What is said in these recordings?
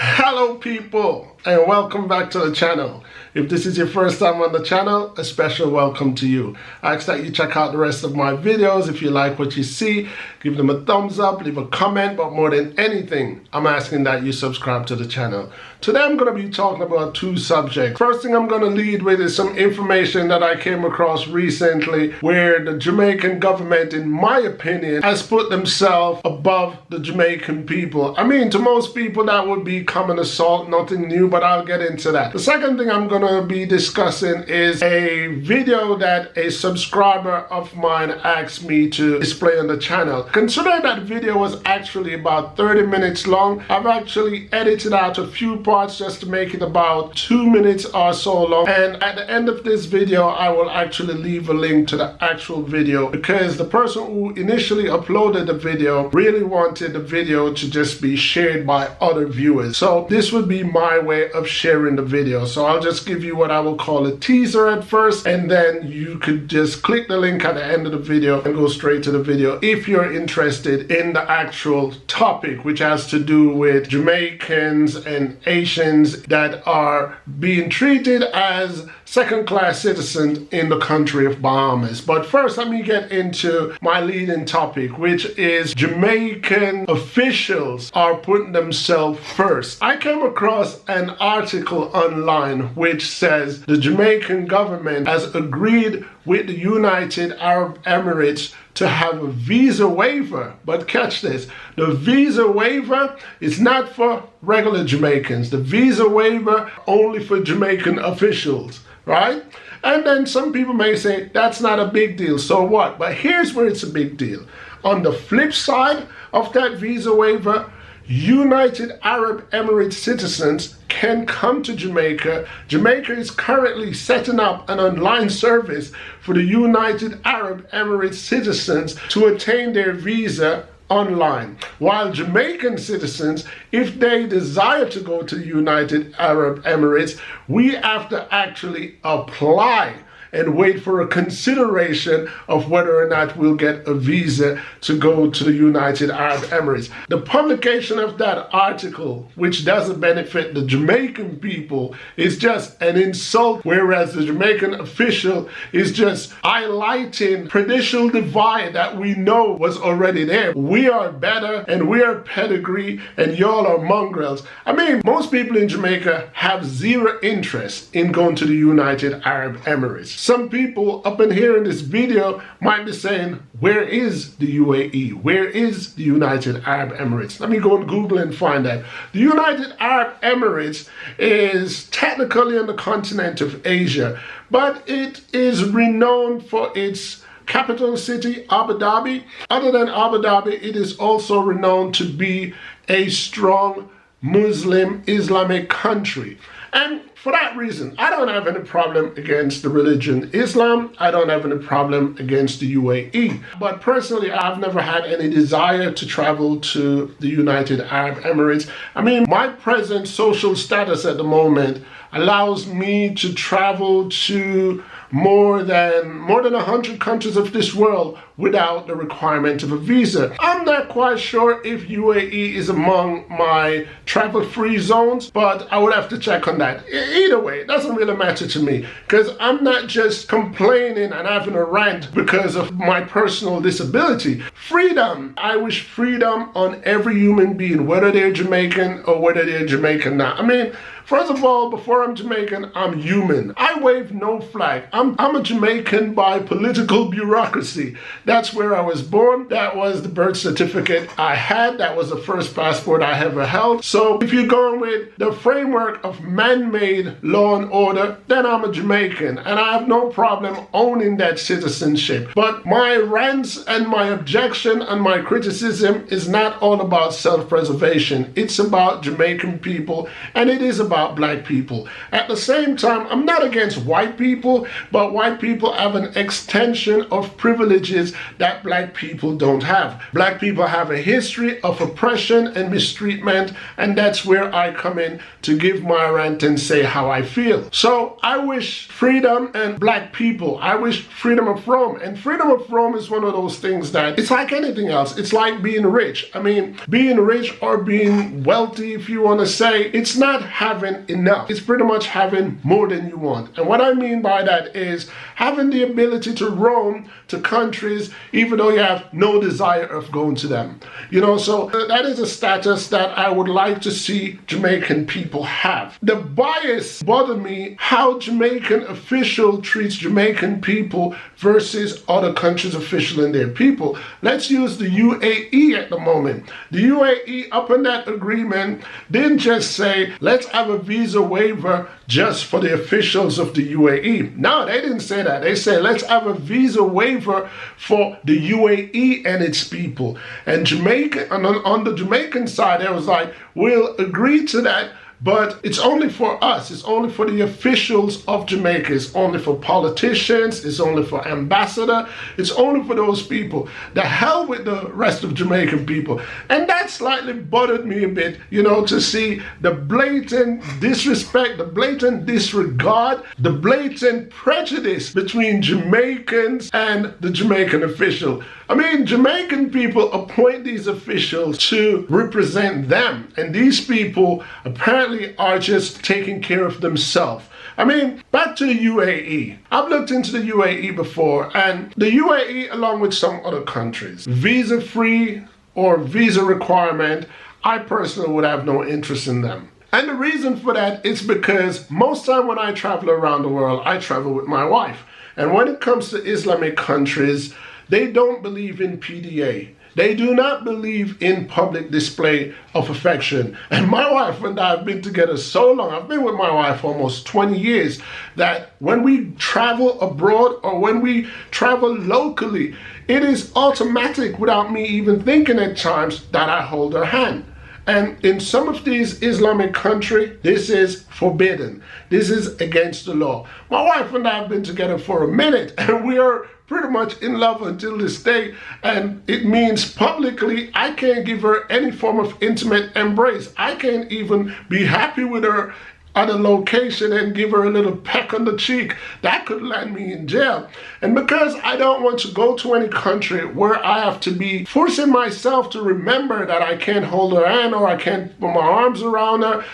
Hello people, and welcome back to the channel. If this is your first time on the channel, a special welcome to you. I ask that you check out the rest of my videos. If you like what you see, give them a thumbs up, leave a comment, but more than anything, I'm asking that you subscribe to the channel. Today I'm going to be talking about two subjects. First thing I'm going to lead with is some information that I came across recently where the Jamaican government, in my opinion, has put themselves above the Jamaican people. I mean, to most people that would be common assault, nothing new, but I'll get into that. The second thing I'm going to be discussing is a video that a subscriber of mine asked me to display on the channel. Considering that video was actually about 30 minutes long, I've actually edited out a few parts just to make it about 2 minutes or so long, and at the end of this video I will actually leave a link to the actual video because the person who initially uploaded the video really wanted the video to just be shared by other viewers. So this would be my way of sharing the video. So I'll just give you what I will call a teaser at first, and then you could just click the link at the end of the video and go straight to the video if you're interested in the actual topic, which has to do with Jamaicans and Haitians that are being treated as second-class citizens in the country of Bahamas. But first, let me get into my leading topic, which is Jamaican officials are putting themselves first. I came across an article online which says the Jamaican government has agreed with the United Arab Emirates to have a visa waiver. But catch this, the visa waiver is not for regular Jamaicans. The visa waiver only for Jamaican officials, right? And then some people may say that's not a big deal, so what? But here's where it's a big deal. On the flip side of that visa waiver, United Arab Emirate citizens can come to Jamaica. Jamaica is currently setting up an online service for the United Arab Emirate citizens to attain their visa online, while Jamaican citizens, if they desire to go to the United Arab Emirates, we have to actually apply and wait for a consideration of whether or not we'll get a visa to go to the United Arab Emirates. The publication of that article, which doesn't benefit the Jamaican people, is just an insult, whereas the Jamaican official is just highlighting prejudicial divide that we know was already there. We are better and we are pedigree and y'all are mongrels. I mean, most people in Jamaica have zero interest in going to the United Arab Emirates. Some people up in here in this video might be saying, where is the UAE? Where is the United Arab Emirates? Let me go on Google and find that. The United Arab Emirates is technically on the continent of Asia, but it is renowned for its capital city, Abu Dhabi. Other than Abu Dhabi, it is also renowned to be a strong Muslim Islamic country. And for that reason, I don't have any problem against the religion Islam. I don't have any problem against the UAE. But personally, I've never had any desire to travel to the United Arab Emirates. I mean, my present social status at the moment allows me to travel to more than 100 countries of this world without the requirement of a visa. I'm not quite sure if UAE is among my travel-free zones, but I would have to check on that. Either way, it doesn't really matter to me because I'm not just complaining and having a rant because of my personal disability. Freedom. I wish freedom on every human being, whether they're Jamaican or whether they're Jamaican not. I mean, first of all, before I'm Jamaican, I'm human. I wave no flag. I'm a Jamaican by political bureaucracy. That's where I was born. That was the birth certificate I had. That was the first passport I ever held. So if you're going with the framework of man-made law and order, then I'm a Jamaican. And I have no problem owning that citizenship. But my rants and my objection and my criticism is not all about self-preservation. It's about Jamaican people, and it is about black people. At the same time, I'm not against white people, but white people have an extension of privileges is that black people don't have. Black people have a history of oppression and mistreatment, and that's where I come in to give my rant and say how I feel. So I wish freedom and black people, I wish freedom of Rome. And freedom of Rome is one of those things that it's like anything else. It's like being rich. I mean, being rich or being wealthy, if you want to say, it's not having enough. It's pretty much having more than you want. And what I mean by that is having the ability to roam to countries even though you have no desire of going to them. You know, so that is a status that I would like to see Jamaican people have. The bias bothers me how Jamaican official treats Jamaican people versus other countries' official and their people. Let's use the UAE at the moment. The UAE, up in that agreement, didn't just say, let's have a visa waiver just for the officials of the UAE. No, they didn't say that. They said, let's have a visa waiver for the UAE and its people. And Jamaica, and on the Jamaican side, they was like, we'll agree to that, but it's only for us. It's only for the officials of Jamaica. It's only for politicians. It's only for ambassador. It's only for those people. The hell with the rest of Jamaican people. And that slightly bothered me a bit, you know, to see the blatant disrespect, the blatant disregard, the blatant prejudice between Jamaicans and the Jamaican official. I mean, Jamaican people appoint these officials to represent them. And these people apparently are just taking care of themselves. I mean, back to the UAE. I've looked into the UAE before, and the UAE, along with some other countries, visa-free or visa requirement, I personally would have no interest in them. And the reason for that is because most time when I travel around the world, I travel with my wife. And when it comes to Islamic countries, they don't believe in PDA. They do not believe in public display of affection. And my wife and I have been together so long, I've been with my wife almost 20 years, that when we travel abroad or when we travel locally, it is automatic without me even thinking at times that I hold her hand. And in some of these Islamic countries, this is forbidden. This is against the law. My wife and I have been together for a minute, and we are pretty much in love until this day, and it means publicly I can't give her any form of intimate embrace. I can't even be happy with her at a location and give her a little peck on the cheek. That could land me in jail. And because I don't want to go to any country where I have to be forcing myself to remember that I can't hold her hand or I can't put my arms around her,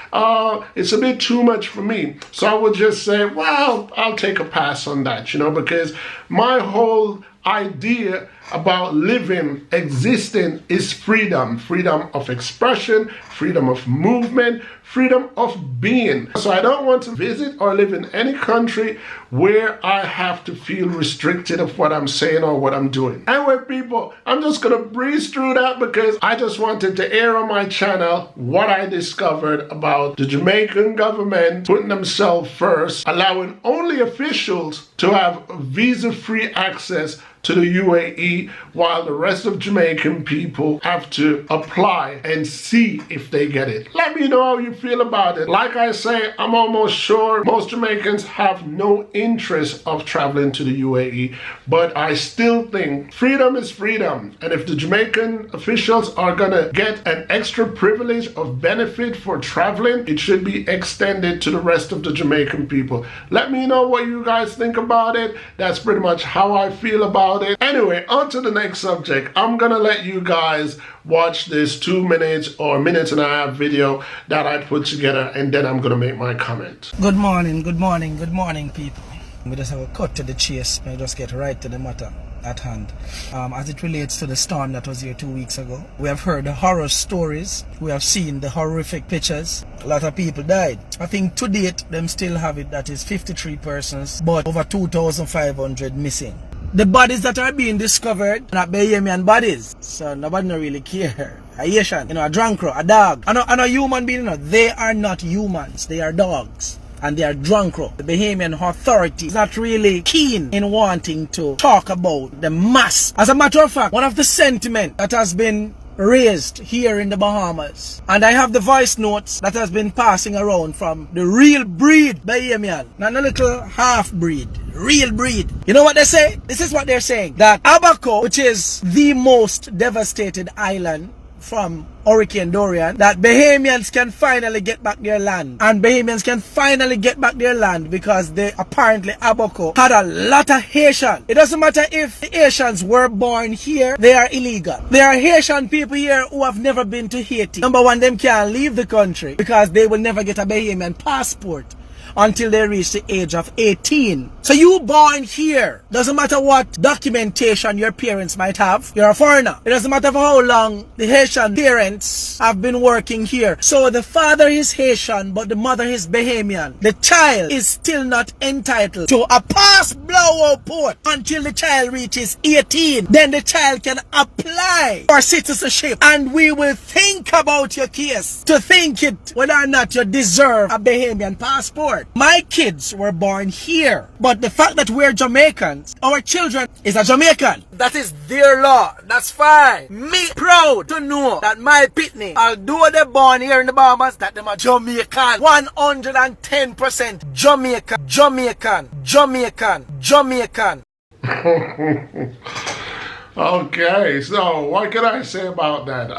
it's a bit too much for me. So I would just say, well, I'll take a pass on that, you know, because my whole idea about living, existing, is freedom. Freedom of expression, freedom of movement, freedom of being. So I don't want to visit or live in any country where I have to feel restricted of what I'm saying or what I'm doing. Anyway, people, I'm just gonna breeze through that because I just wanted to air on my channel what I discovered about the Jamaican government putting themselves first, allowing only officials to have visa-free access to the UAE, while the rest of Jamaican people have to apply and see if they get it. Let me know how you feel about it. Like I say, I'm almost sure most Jamaicans have no interest of traveling to the UAE, but I still think freedom is freedom. And if the Jamaican officials are gonna get an extra privilege of benefit for traveling, it should be extended to the rest of the Jamaican people. Let me know what you guys think about it. That's pretty much how I feel about it. Anyway, on to the next subject. I'm gonna let you guys watch this 2 minutes or minute and a half video that I put together, and then I'm gonna make my comment. Good morning, people. We just have a cut to the chase. I just get right to the matter at hand. As it relates to the storm that was here 2 weeks ago, we have heard the horror stories. We have seen the horrific pictures. A lot of people died. I think to date, them still have it that is 53 persons, but over 2,500 missing. The bodies that are being discovered are not Bahamian bodies, so nobody don't really care. A Haitian, you know, a drunk, a dog, and a human being, you know, they are not humans, they are dogs. And they are drunk. The Bahamian authority is not really keen in wanting to talk about the mass. As a matter of fact, one of the sentiments that has been raised here in the Bahamas. And I have the voice notes that has been passing around from the real breed Bahamian, not a little half breed, real breed. You know what they say? This is what they're saying, that Abaco, which is the most devastated island from Hurricane Dorian, that Bahamians can finally get back their land. And Bahamians can finally get back their land because they apparently, Abaco, had a lot of Haitian. It doesn't matter if the Haitians were born here, they are illegal. There are Haitian people here who have never been to Haiti. Number one, them can't leave the country because they will never get a Bahamian passport until they reach the age of 18. So you born here, doesn't matter what documentation your parents might have, you're a foreigner. It doesn't matter for how long the Haitian parents have been working here. So the father is Haitian, but the mother is Bahamian. The child is still not entitled to a pass blowout port until the child reaches 18. Then the child can apply for citizenship, and we will think about your case to think it whether or not you deserve a Bahamian passport. My kids were born here, but the fact that we're Jamaicans, our children is a Jamaican. That is their law. That's fine. Me proud to know that my pitney, although they're born here in the Bahamas, that them are Jamaican. 110% Jamaican. Jamaican. Jamaican. Jamaican. Okay, so what can I say about that?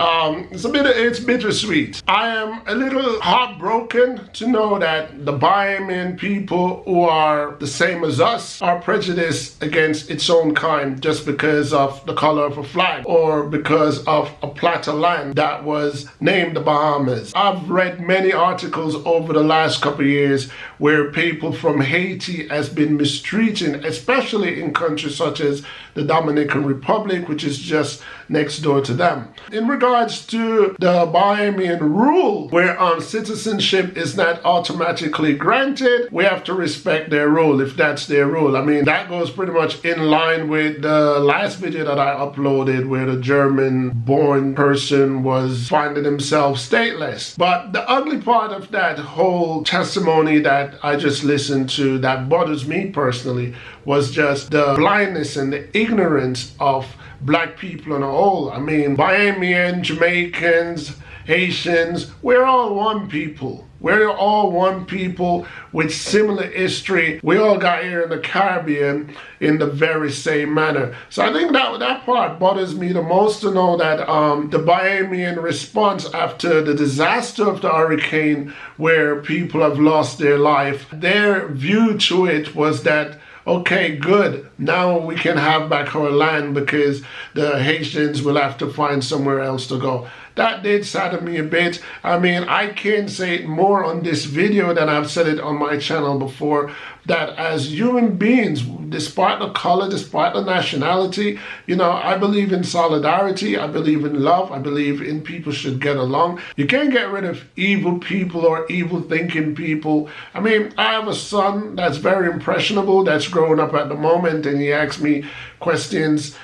It's bittersweet. I am a little heartbroken to know that the Bahamian people who are the same as us are prejudiced against its own kind just because of the color of a flag or because of a plot of land that was named the Bahamas. I've read many articles over the last couple of years where people from Haiti has been mistreated, especially in countries such as the Dominican Republic, which is just next door to them. In regards to the Bahamian rule, where citizenship is not automatically granted, we have to respect their rule if that's their rule. I mean, that goes pretty much in line with the last video that I uploaded where the German-born person was finding himself stateless. But the ugly part of that whole testimony that I just listened to that bothers me personally was just the blindness and the ignorance of black people on a whole. I mean, Bahamian, Jamaicans, Haitians, we're all one people. We're all one people with similar history. We all got here in the Caribbean in the very same manner. So I think that part bothers me the most, to know that the Bahamian response after the disaster of the hurricane, where people have lost their life, their view to it was that, okay, good, now we can have back our land because the Haitians will have to find somewhere else to go. That did sadden me a bit. I mean, I can't say it more on this video than I've said it on my channel before, that as human beings, despite the color, despite the nationality, you know, I believe in solidarity, I believe in love, I believe in people should get along. You can't get rid of evil people or evil thinking people. I mean, I have a son that's very impressionable, that's growing up at the moment, and he asks me questions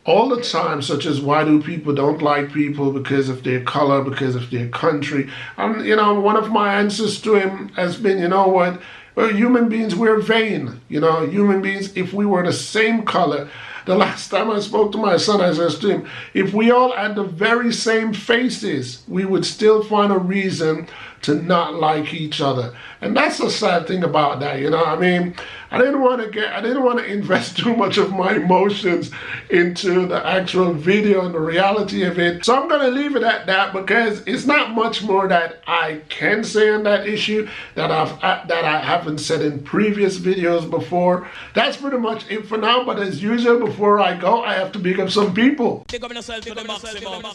all the time, such as why do people don't like people because of their color, because of their country. And, you know, one of my answers to him has been, you know what, well, human beings, we're vain. You know, human beings, if we were the same color, the last time I spoke to my son, I said to him, if we all had the very same faces, we would still find a reason to not like each other. And that's the sad thing about that, you know. I mean, I didn't want to invest too much of my emotions into the actual video and the reality of it. So I'm going to leave it at that, because it's not much more that I can say on that issue that I haven't said in previous videos before. That's pretty much it for now. But as usual, before I go, I have to big up some people. Big up yourself to the maximum.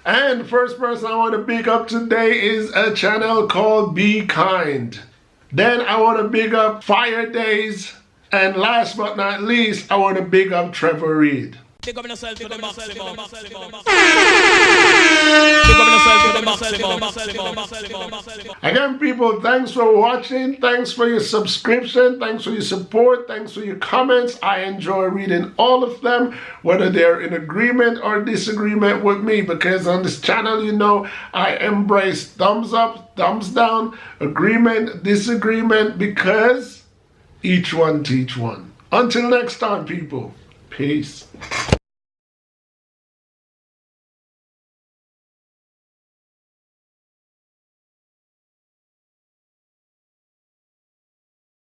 And the first person I want to big up today is a channel called Be Kind. Then I want to big up Fire Days. And last but not least, I want to big up Trevor Reed. Big up yourself to the maximum. Again, people, thanks for watching. Thanks for your subscription. Thanks for your support. Thanks for your comments. I enjoy reading all of them, whether they're in agreement or disagreement with me, because on this channel, you know, I embrace thumbs up, thumbs down, agreement, disagreement, because each one teach one. Until next time, people. Peace.